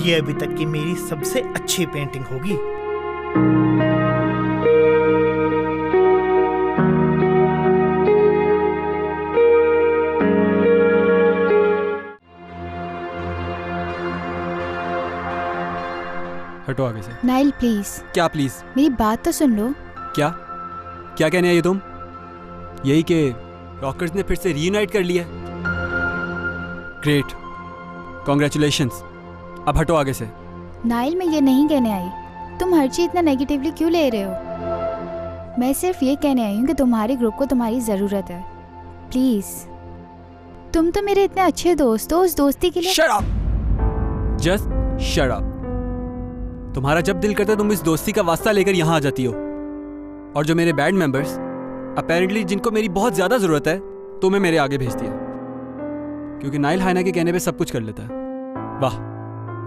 ये अभी तक की मेरी सबसे अच्छी पेंटिंग होगी। हटो आगे से। Nile please. क्या प्लीज? मेरी बात तो सुन लो। क्या क्या कहने आई तुम? यही कि रॉकर्स ने फिर से रीयूनाइट कर लिया? Great, congratulations. अब हटो आगे से। नाइल मैं ये नहीं कहने आई। तुम हर चीज इतना नेगेटिवली क्यों ले रहे हो? मैं सिर्फ ये कहने आई हूँ कि तुम्हारे ग्रुप को तुम्हारी ज़रूरत है। प्लीज, तुम तो मेरे इतने अच्छे दोस्त हो, उस दोस्ती के लिए। Shut up, just shut up. तुम्हारा जब दिल करता है तुम इस दोस्ती का वास्ता लेकर यहाँ आ जाती हो, और जो मेरे बैड मेंबर्स अपेरेंटली जिनको मेरी बहुत ज्यादा जरूरत है तुम्हें मेरे आगे भेज दिया, क्योंकि नाइल हायना के कहने पे सब कुछ कर लेता है। वाह,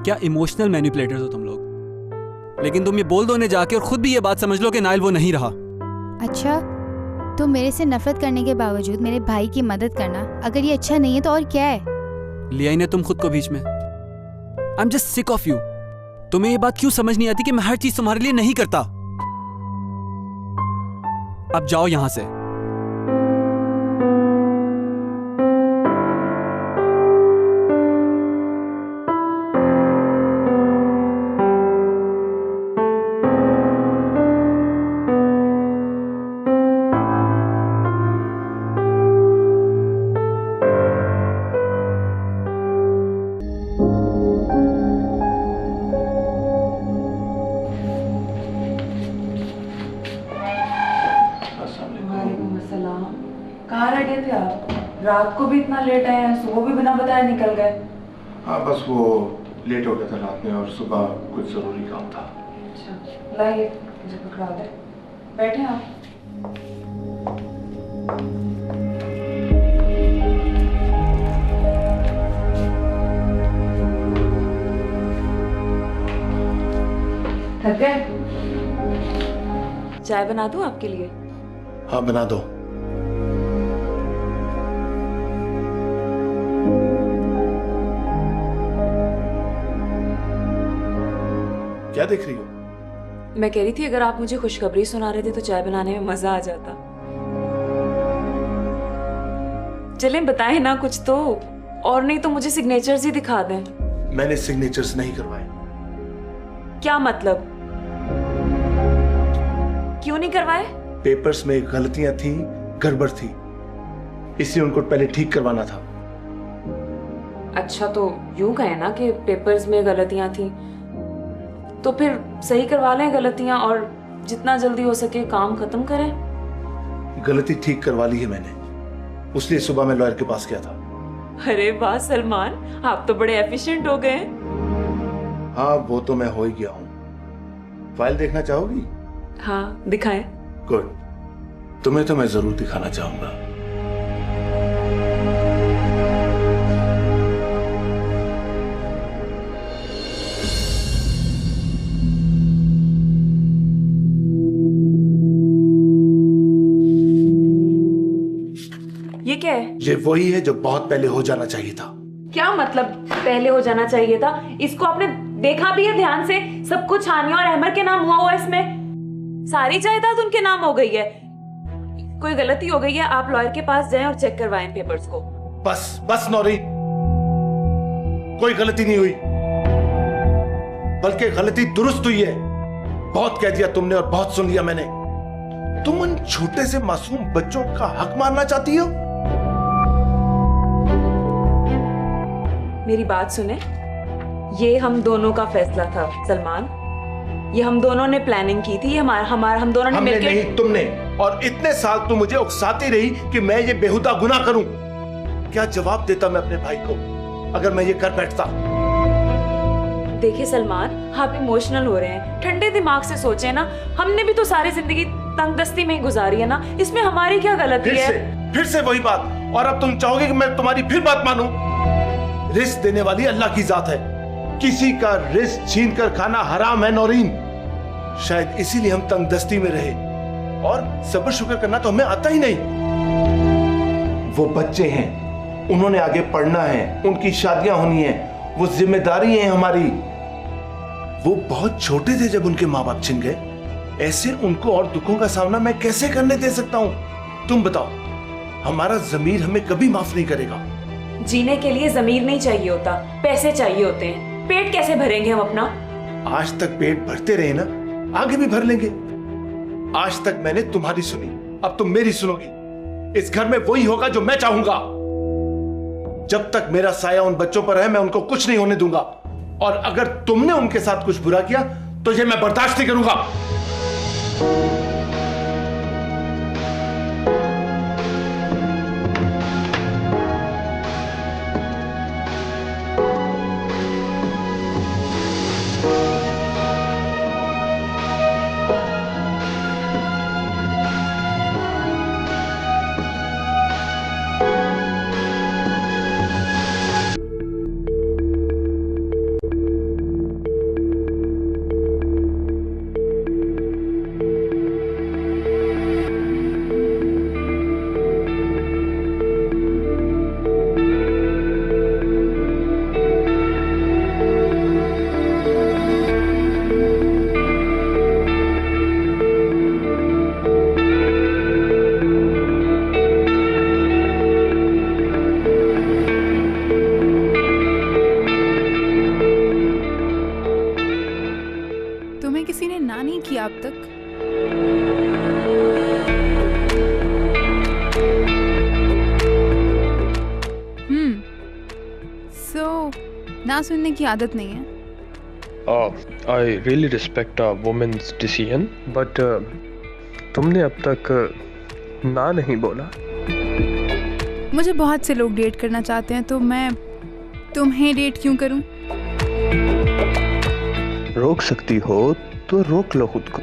क्या इमोशनल मैनिपुलेटर्स हो तुम लोग। लेकिन तुम ये बोल दो उन्हें जाके और खुद भी ये बात समझ लो कि नाइल वो नहीं रहा। अच्छा, तुम मेरे से नफरत करने के बावजूद मेरे भाई की मदद करना, अगर ये अच्छा नहीं है तो और क्या है? लिया ही ने तुम खुद को बीच में। I am just sick of you. तुम्हें ये बात क्यों समझ नहीं आती कि मैं हर चीज तुम्हारे लिए नहीं करता? अब जाओ यहां से। कहाँ रह गए थे आप? रात को भी इतना लेट आए हैं, सुबह भी बिना बताए निकल गए। हाँ, बस वो लेट हो गया था रात में और सुबह कुछ ज़रूरी काम था। अच्छा, लाइए मुझे पकड़ा दे। बैठे आप। थक गए? चाय बना दूं आपके लिए? हाँ, बना दो। क्या देख रही हो? मैं कह रही थी अगर आप मुझे खुशखबरी सुना रहे थे तो चाय बनाने में मजा आ जाता। चलें बताएं ना कुछ तो, और नहीं तो मुझे सिग्नेचर्स ही दिखा दें। मैंने सिग्नेचर्स नहीं करवाए। क्या मतलब? क्यों नहीं करवाए? पेपर्स में गलतियां थी, गड़बड़ थी, इसलिए उनको पहले ठीक करवाना था। अच्छा, तो यूं कहें ना कि पेपर्स में गलतियां थी तो फिर सही करवा लें गलतियां और जितना जल्दी हो सके काम खत्म करें। गलती ठीक करवा ली है मैंने, उसलिए सुबह मैं लॉयर के पास गया था। अरे वाह सलमान, आप तो बड़े एफिशिएंट हो गए। हाँ, वो तो मैं हो ही गया हूँ। फाइल देखना चाहोगी? हाँ दिखाएं। गुड, तुम्हें तो मैं जरूर दिखाना चाहूंगा। ये क्या है? ये वही है जो बहुत पहले हो जाना चाहिए था। क्या मतलब पहले हो जाना चाहिए था? इसको आपने देखा भी है ध्यान से? सब कुछ हानिया और अहमद के नाम हुआ इसमें। सारी जायदाद उनके नाम हो गई है। कोई गलती हो गई है, आप लॉयर के पास जाएं और चेक करवाएं पेपर्स को। बस बस नौरीन, कोई गलती नहीं हुई, बल्कि गलती दुरुस्त हुई है। बहुत कह दिया तुमने और बहुत सुन लिया मैंने। तुम उन छोटे से मासूम बच्चों का हक मारना चाहती हो? मेरी बात सुने, ये हम दोनों का फैसला था सलमान। ये हम दोनों ने प्लानिंग की थी। ये हम दोनों ने मिलकर। नहीं, तुमने। और इतने साल तुम मुझे उकसाती रही कि मैं ये बेहुदा गुनाह करूं। क्या जवाब देता मैं अपने भाई को अगर मैं ये कर बैठता? देखिए सलमान, आप इमोशनल हो रहे हैं। ठंडे दिमाग से सोचें ना। हमने भी तो सारी जिंदगी तंगदस्ती में ही गुजारी है ना, इसमें हमारी क्या गलती है? फिर से वही बात। और अब तुम चाहोगे कि मैं तुम्हारी फिर बात मानूं? रिस्क देने वाली अल्लाह की जात है। किसी का रिस्क छीन कर खाना हराम है नौरीन। शायद इसीलिए हम तंगदस्ती में रहे, और सब्र शुक्र करना तो हमें आता ही नहीं। वो बच्चे हैं, उन्होंने आगे पढ़ना है, उनकी शादियां होनी है, वो जिम्मेदारी है हमारी। वो बहुत छोटे थे जब उनके माँ बाप छिन गए। ऐसे उनको और दुखों का सामना मैं कैसे करने दे सकता हूँ? तुम बताओ, हमारा जमीर हमें कभी माफ नहीं करेगा। जीने के लिए जमीर नहीं चाहिए होता, पैसे चाहिए होते हैं। पेट कैसे भरेंगे हम अपना? आज तक पेट भरते रहे ना, आगे भी भर लेंगे। आज तक मैंने तुम्हारी सुनी, अब तुम मेरी सुनोगी। इस घर में वही होगा जो मैं चाहूंगा। जब तक मेरा साया उन बच्चों पर है, मैं उनको कुछ नहीं होने दूंगा। और अगर तुमने उनके साथ कुछ बुरा किया तो ये मैं बर्दाश्त नहीं करूंगा। तुम्हें किसी ने ना नहीं किया अब तक? सो ना सुनने की आदत नहीं है। I really respect a woman's decision, but तुमने अब तक ना नहीं बोला। मुझे बहुत से लोग डेट करना चाहते हैं, तो मैं तुम्हें डेट क्यों करूं? रोक सकती हो तो रोक लो खुद को।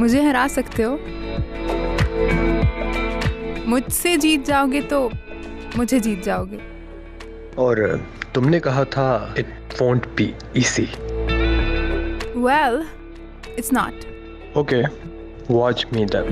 मुझे हरा सकते हो, मुझसे जीत जाओगे तो मुझे जीत जाओगे। और तुमने कहा था it won't be easy. Well, it's not. Okay, watch me then.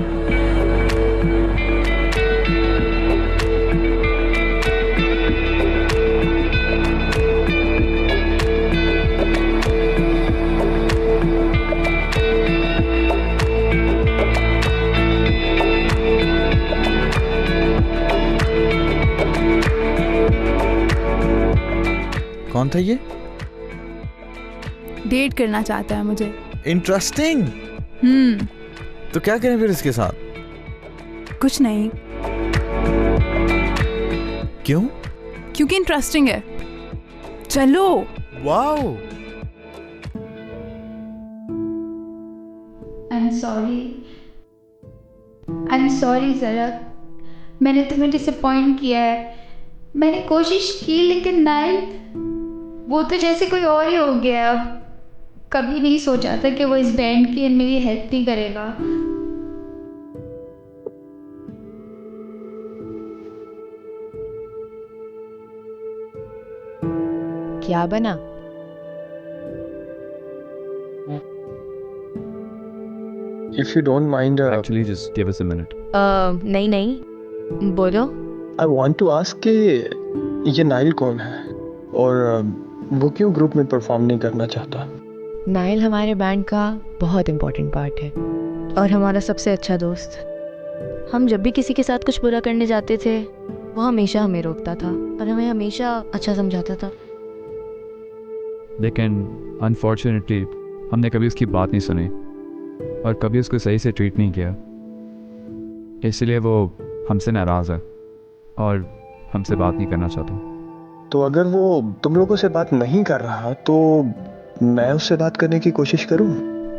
कौन था ये? डेट करना चाहता है मुझे। इंटरेस्टिंग। तो क्या करें फिर इसके साथ? कुछ नहीं। क्यों? क्योंकि इंटरेस्टिंग है। चलो। वाओ। I'm sorry ज़रा, मैंने तुम्हें डिसअपॉइंट किया है। मैंने कोशिश की, लेकिन नाइल वो तो जैसे कोई और ही हो गया। कभी नहीं सोचा था कि वो इस बैंड की मेरी हेल्प नहीं करेगा। क्या बना? If you don't mind, Actually, just give us a minute. नहीं नहीं, बोलो। I want to ask कि ये नाइल कौन है और वो क्यों ग्रुप में परफॉर्म नहीं करना चाहता? नाइल हमारे बैंड का बहुत इम्पोर्टेंट पार्ट है और हमारा सबसे अच्छा दोस्त। हम जब भी किसी के साथ कुछ बुरा करने जाते थे, वो हमेशा हमें रोकता था और हमें हमेशा अच्छा समझाता था। लेकिन अनफॉर्चुनेटली हमने कभी उसकी बात नहीं सुनी और कभी उसको सही से ट्रीट नहीं किया, इसलिए वो हमसे नाराज़ है और हमसे बात नहीं करना चाहता। तो अगर वो तुम लोगों से बात नहीं कर रहा तो मैं उससे बात करने की कोशिश करूं?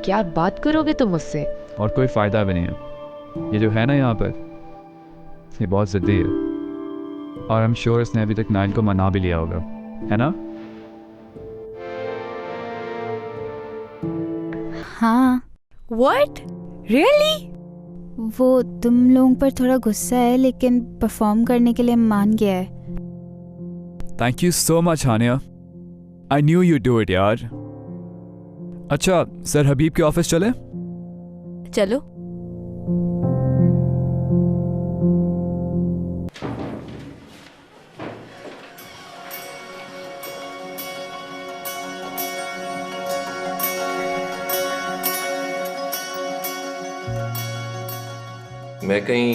क्या बात करोगे तुम मुझसे? और कोई फ़ायदा भी नहीं है। ये जो है ना यहाँ पर, ये बहुत ज़िद्दी है और आई एम श्योर इसने अभी तक नाइल को मना भी लिया होगा, है ना? हाँ। What? Really? वो तुम लोगों पर थोड़ा गुस्सा है, लेकिन परफॉर्म करने के लिए मान गया है। Thank you so much Haniya, I knew you do it यार। अच्छा सर हबीब के ऑफिस चले? चलो। मैं कहीं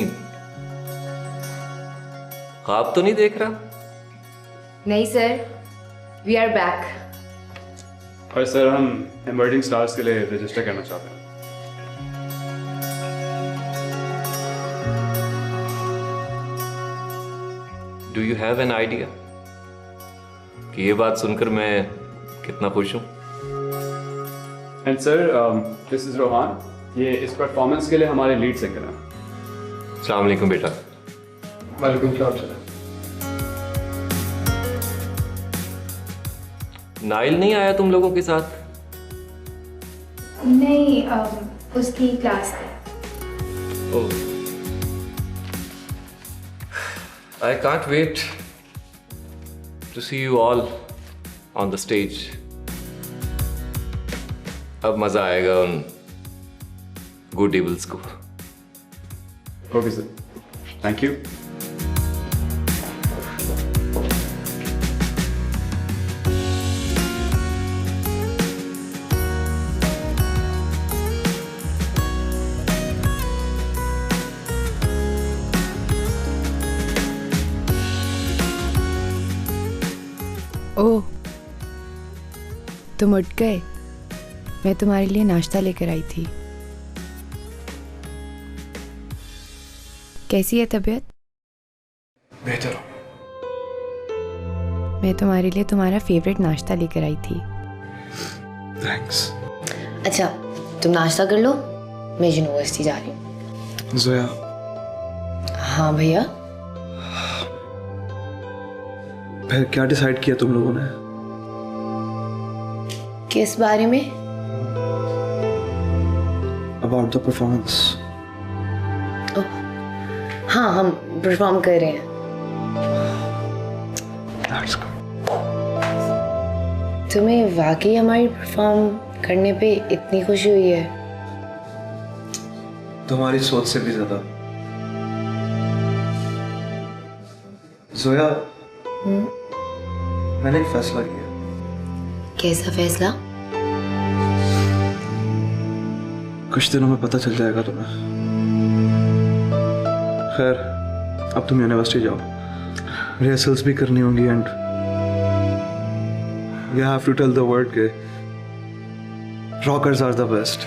ख्वाब तो नहीं देख रहा? नहीं सर, वी आर बैक। और सर हम इमर्जिंग स्टार्स के लिए रजिस्टर करना चाहते हैं। Do you have an idea कि ये बात सुनकर मैं कितना खुश हूं? And sir this is Rohan, ये इस परफॉर्मेंस के लिए हमारे लीड सिंगर हैं। अस्सलाम वालेकुम बेटा। वालेकुम सलाम। नाइल नहीं आया तुम लोगों के साथ? नहीं, उसकी क्लास है। ओह, I can't wait to see you all on the stage. अब मजा आएगा उन गुड इवल्स को। Okay sir, thank you. ओह, तुम उठ गए। मैं तुम्हारे लिए नाश्ता लेकर आई थी। कैसी है तबीयत? बेहतर हो। मैं तुम्हारे लिए तुम्हारा फेवरेट नाश्ता लेकर आई थी। थैंक्स। अच्छा, तुम नाश्ता कर लो, मैं यूनिवर्सिटी जा रही हूँ। जोया, हाँ भैया। फिर क्या डिसाइड किया तुम लोगों ने? किस बारे में? About the performance. हाँ, हम परफॉर्म कर रहे हैं। That's good. तुम्हें वाकई हमारी परफॉर्म करने पे इतनी खुशी हुई है? तुम्हारी सोच से भी ज्यादा। जोया, मैंने एक फैसला किया। कैसा फैसला? कुछ दिनों में पता चल जाएगा तुम्हें। खैर, अब तुम यूनिवर्सिटी जाओ, रिहर्सल्स भी करनी होंगी and you have to tell the world के रॉकर्स आर द बेस्ट।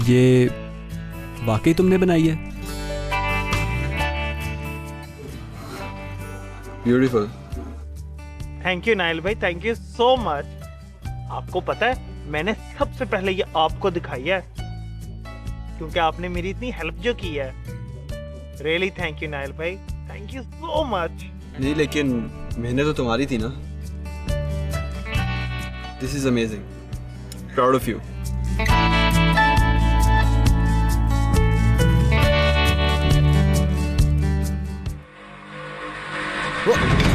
ये वाकई तुमने बनाई है? ब्यूटीफुल। थैंक यू नाइल भाई, थैंक यू सो मच। आपको पता है मैंने सबसे पहले ये आपको दिखाई है क्योंकि आपने मेरी इतनी हेल्प जो की है। रियली थैंक यू नाइल भाई, थैंक यू सो मच। नहीं, लेकिन मेहनत तो तुम्हारी थी ना। This is amazing, proud of you.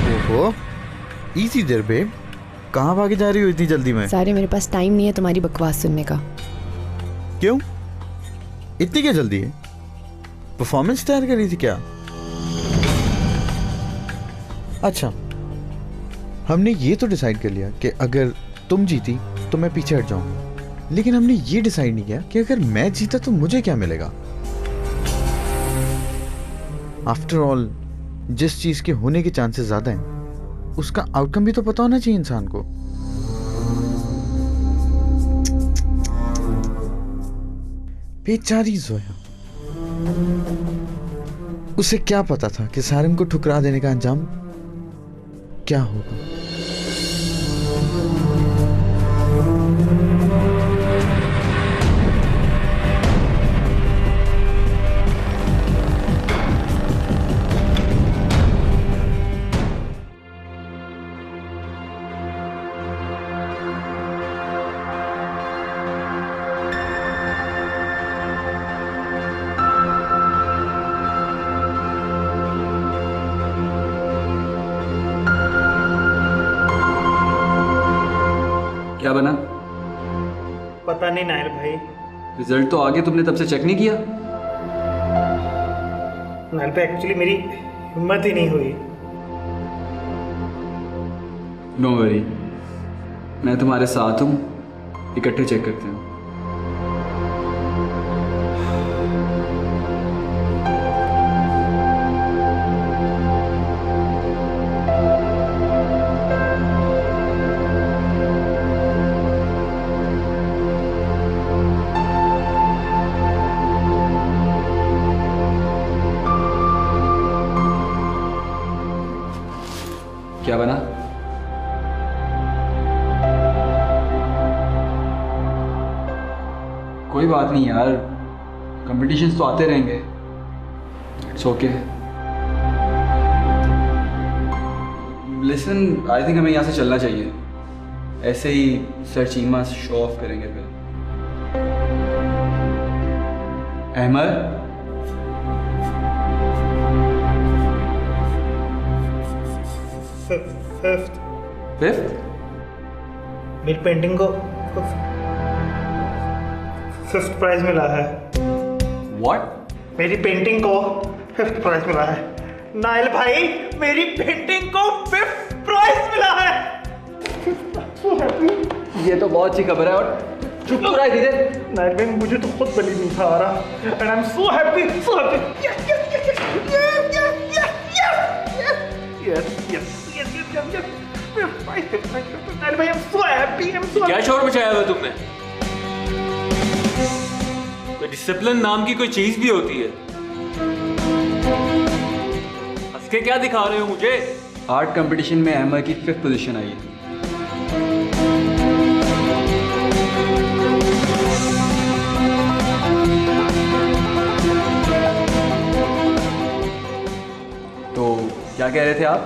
ओहो, इजी देर बेब, कहाँ भागे जा रही हो इतनी जल्दी में? सारे, मेरे पास टाइम नहीं है तुम्हारी बकवास सुनने का। क्यों? इतनी क्या जल्दी है? परफॉर्मेंस तैयार कर रही थी क्या? अच्छा, हमने ये तो डिसाइड कर लिया कि अगर तुम जीती तो मैं पीछे हट जाऊंगा, लेकिन हमने ये डिसाइड नहीं किया कि अगर मैं जीता तो मुझे क्या मिलेगा। आफ्टर ऑल, जिस चीज के होने के चांसेस ज्यादा हैं उसका आउटकम भी तो पता होना चाहिए इंसान को। बेचारी जोया, उसे क्या पता था कि सारिम को ठुकरा देने का अंजाम क्या होगा। क्या बना? पता नहीं नाइल भाई। रिजल्ट तो आ गया, तुमने तब से चेक नहीं किया? नाइल भाई, एक्चुअली मेरी हिम्मत ही नहीं हुई। नो वरी, मैं तुम्हारे साथ हूँ, इकट्ठे चेक करते हैं। क्या बना? कोई बात नहीं यार, कंपटीशंस तो आते रहेंगे। It's okay. Listen, I think हमें यहाँ से चलना चाहिए। ऐसे ही सर चीमा शो ऑफ करेंगे फिर। अहमद, फिफ्थ मेरी पेंटिंग को फिफ्थ प्राइज मिला है। व्हाट? मेरी पेंटिंग को फिफ्थ प्राइज मिला है। नाइल भाई, मेरी पेंटिंग को फिफ्थ प्राइज मिला है। ये तो बहुत अच्छी खबर है। और चुप तो रहा है धीरे। नाइल भाई, मुझे तो खुद बली नहीं था आ रहा। And I am so happy, so happy. Yes yes yes yes yes yes yes yes. Neil भाई, I am so happy, I am so. क्या शोर मचाया हुआ तुमने? डिसिप्लिन नाम की कोई चीज भी होती है। हंस के क्या दिखा रहे हो मुझे? आर्ट कंपटीशन में अहमद की 5th पोजीशन आई है। तो क्या कह रहे थे आप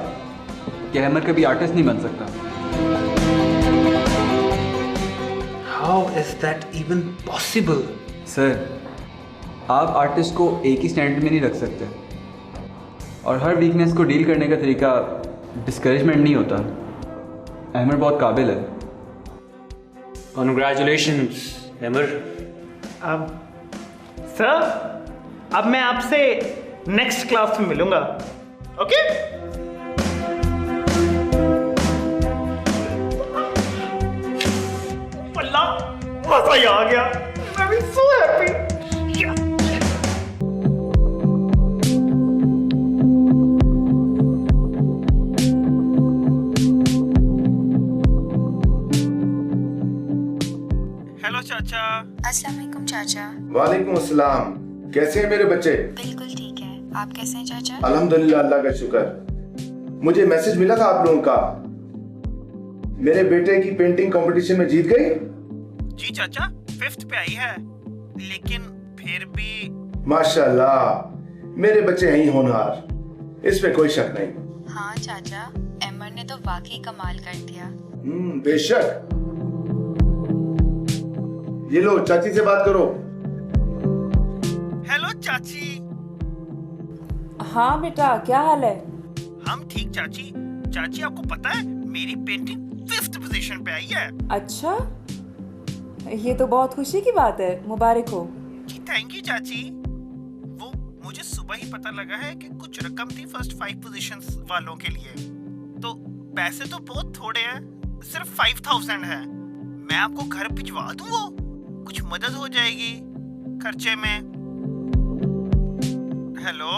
कि अहमद कभी आर्टिस्ट नहीं बन सकता? How is that even possible? Sir, आप आर्टिस्ट को एक ही स्टैंडर्ड में नहीं रख सकते और हर वीकनेस को डील करने का तरीका डिस्करेजमेंट नहीं होता। अहमद बहुत काबिल है। Congratulations, अहमद। सर, अब मैं आपसे नेक्स्ट क्लास में मिलूंगा, ओके? अल्लाह, मजा ही आ गया। I'm so happy. Yeah. Hello चाचा। अस्सलाम वालेकुम चाचा। वालेकुम अस्सलाम। कैसे हैं मेरे बच्चे? बिल्कुल ठीक है, आप कैसे हैं चाचा? अल्हम्दुलिल्लाह, अल्लाह का शुक्र। मुझे मैसेज मिला था आप लोगों का। मेरे बेटे की पेंटिंग कंपटीशन में जीत गई। जी चाचा, 5th पे आई है, लेकिन फिर भी माशाल्लाह, मेरे बच्चे हैं ही होनहार, इसमें कोई शक नहीं। हाँ चाचा, अहमद ने तो वाकई कमाल कर दिया। बेशक। ये लो, चाची से बात करो। हेलो चाची। हाँ बेटा, क्या हाल है? हम ठीक चाची। चाची, आपको पता है मेरी पेंटिंग 5th पोजीशन पे आई है। अच्छा, ये तो बहुत खुशी की बात है, मुबारक हो। जी थैंक यू चाची। वो मुझे सुबह ही पता लगा है कि कुछ रकम थी फर्स्ट 5 पोजीशंस वालों के लिए। तो पैसे तो बहुत थोड़े हैं, सिर्फ 5000 है। मैं आपको घर भिजवा दूं, वो कुछ मदद हो जाएगी खर्चे में। हेलो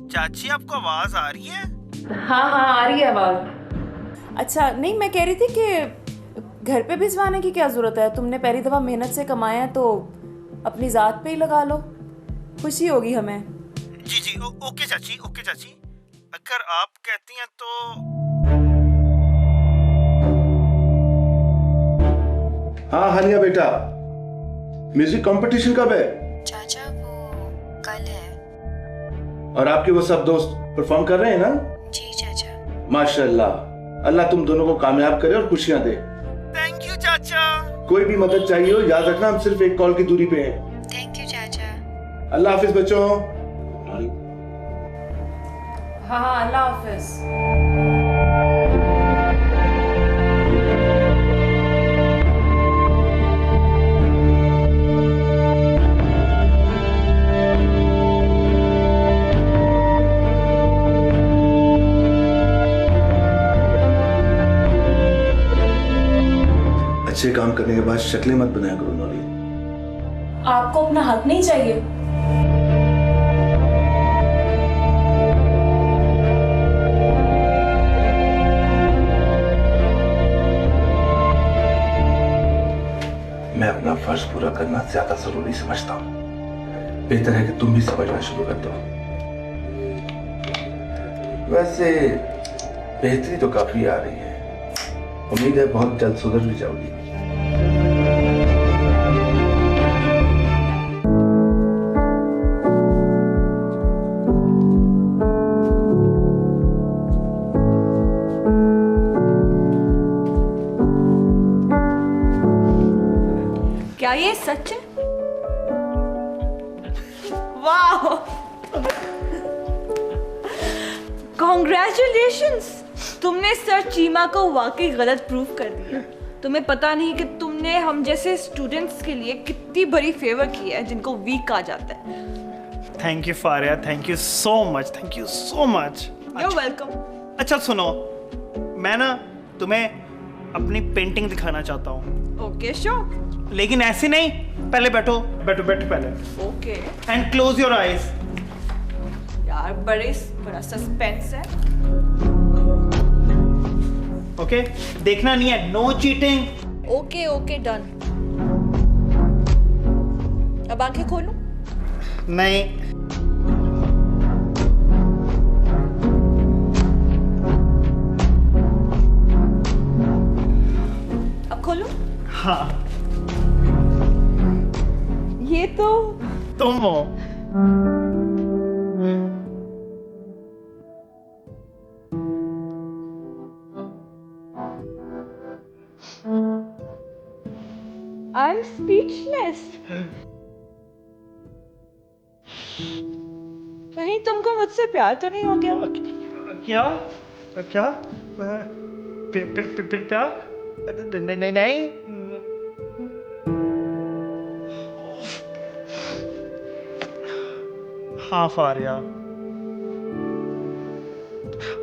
चाची, आपको आवाज आ रही है? हाँ हाँ, आ रही है आवाज। अच्छा, नहीं, मैं कह रही थी कि घर पे भिजवाने की क्या जरूरत है? तुमने पहली दफा मेहनत से कमाया है तो अपनी जात पे ही लगा लो, खुशी होगी हमें। जी जी, ओके चाची, ओके चाची, अगर आप कहती हैं तो। हाँ हानिया बेटा, म्यूजिक कंपटीशन कब है? चाचा, वो कल है। और आपके वो सब दोस्त परफॉर्म कर रहे हैं ना? जी चाचा। माशाल्लाह, अल्लाह तुम दोनों को कामयाब करे और खुशियां दे। थैंक यू चाचा। कोई भी मदद चाहिए हो, याद रखना हम सिर्फ एक कॉल की दूरी पे हैं। थैंक यू चाचा। अल्लाह हाफिज बच्चों। हाँ हाँ, अल्लाह हाफिज। अच्छे काम करने के बाद शक्लें मत बनाया करो नौरी। आपको अपना हक नहीं चाहिए? मैं अपना फर्ज पूरा करना ज्यादा जरूरी समझता हूँ। बेहतर है कि तुम भी समझना शुरू कर दो। वैसे बेहतरी तो काफी आ रही है। उम्मीद है बहुत जल्द सुधर भी जाओगी। क्या ये सच है? वाह, कॉन्ग्रेचुलेशंस, तुमने सर चीमा को वाकई गलत प्रूव कर दिया। तुम्हें पता नहीं कि तुमने हम जैसे स्टूडेंट्स के लिए कितनी बड़ी फेवर की है जिनको वीक कहा जाता है। Thank you Faria, thank you so much, thank you so much. You're welcome। अच्छा सुनो, मैं ना तुम्हें अपनी पेंटिंग दिखाना चाहता हूँ। ओके श्योर, लेकिन ऐसे नहीं, पहले बैठो बैठो बैठो पहले। Okay. And close your eyes. यार बड़ा सस्पेंस है। ओके, देखना नहीं है, no cheating. Okay okay done. अब आंखें खोलूं? नहीं। अब खोलूं? हाँ। ये तो तुम हो। I'm speechless। कहीं तुमको मुझसे प्यार तो नहीं हो गया? क्या क्या प्यार? नहीं नहीं। हाँ Faria,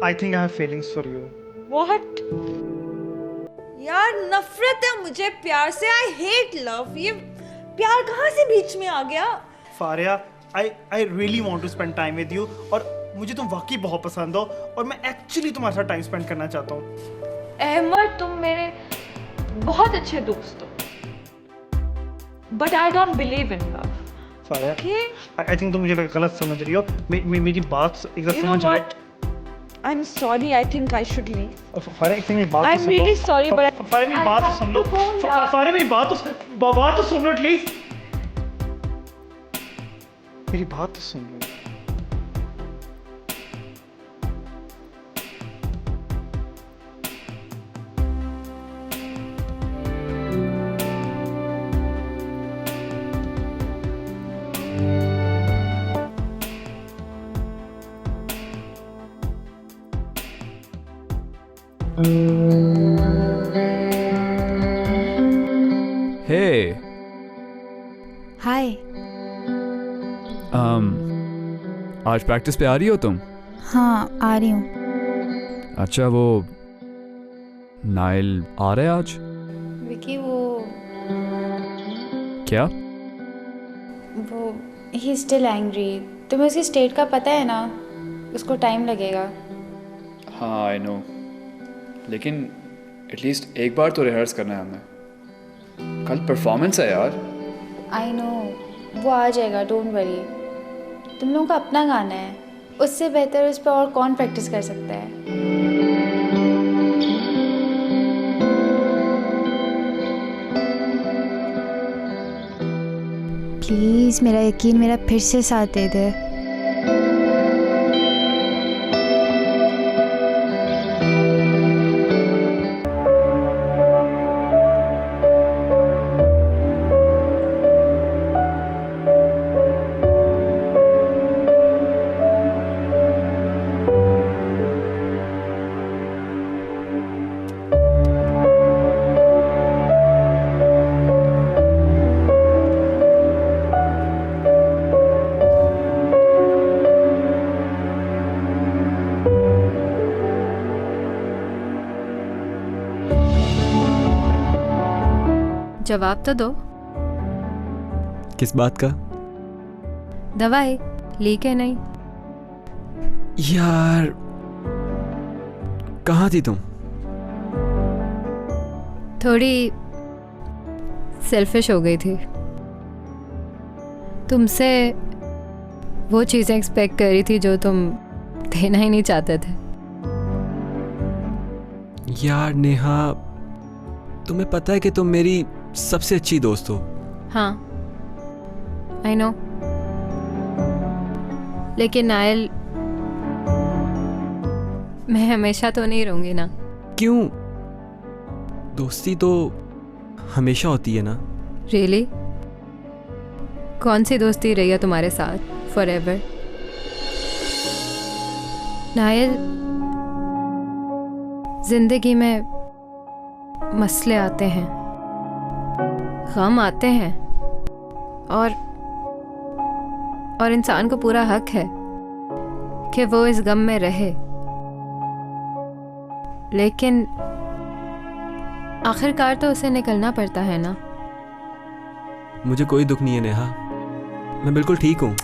I think I have feelings for you. What? यार नफरत है मुझे प्यार से। I hate love। ये प्यार कहाँ से बीच में आ गया? Faria, I really want to spend time with you, और मुझे तुम वाकई बहुत पसंद हो और मैं एक्चुअली तुम्हारे साथ टाइम स्पेंड करना चाहता हूँ। अहमद, तुम मेरे बहुत अच्छे दोस्त हो, but I don't believe in love। Faria, Okay? I think तुम मुझे गलत समझ रही हो। मेरी बात एक बार समझ ले। I'm sorry, I think I should leave। Faria, एक सेकंड मेरी बात तो I'm soon low. really sorry, but Faria मेरी बात तो सुन लो। फारिया मेरी बात तो सुन लो प्लीज। मेरी बात तो सुन लो। हे हाय। आज प्रैक्टिस पे आ रही हो तुम? हाँ आ रही हूँ। अच्छा, वो नाइल आ रहा है आज? विकी वो क्या? वो ही स्टिल एंग्री। तुम्हें उसकी स्टेट का पता है ना, उसको टाइम लगेगा। हाँ आई नो, लेकिन एटलीस्ट एक बार तो रिहर्स करना है हमें। कल परफॉर्मेंस है यार। आई नो, वो आ जाएगा, डोंट वरी। तुम लोगों का अपना गाना है, उससे बेहतर उस पर और कौन प्रैक्टिस कर सकता है। प्लीज़ मेरा यकीन मेरा फिर से साथ दे दे। जवाब तो दो। किस बात का? दवाई ली के नहीं? यार कहाँ थी तुम? थोड़ी सेल्फिश हो गई थी। तुमसे वो चीज़ें एक्सपेक्ट कर रही थी जो तुम देना ही नहीं चाहते थे। यार नेहा, तुम्हें पता है कि तुम मेरी सबसे अच्छी दोस्त हो। हाँ, आई नो। लेकिन नायल, मैं हमेशा तो नहीं रहूंगी ना। क्यों? दोस्ती तो हमेशा होती है ना। रियली? कौन सी दोस्ती रही है तुम्हारे साथ फॉरएवर? नायल, जिंदगी में मसले आते हैं, गम आते हैं, और इंसान को पूरा हक है कि वो इस गम में रहे। लेकिन आखिरकार तो उसे निकलना पड़ता है ना। मुझे कोई दुख नहीं है नेहा, मैं बिल्कुल ठीक हूँ।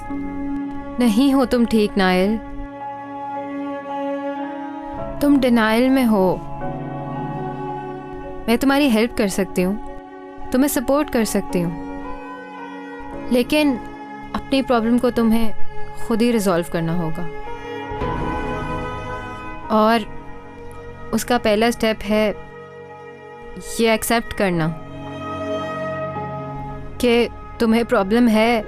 नहीं हो तुम ठीक नायल, तुम डिनायल में हो। मैं तुम्हारी हेल्प कर सकती हूँ, तुम्हें सपोर्ट कर सकती हूँ, लेकिन अपनी प्रॉब्लम को तुम्हें खुद ही रिजॉल्व करना होगा। और उसका पहला स्टेप है ये एक्सेप्ट करना कि तुम्हें प्रॉब्लम है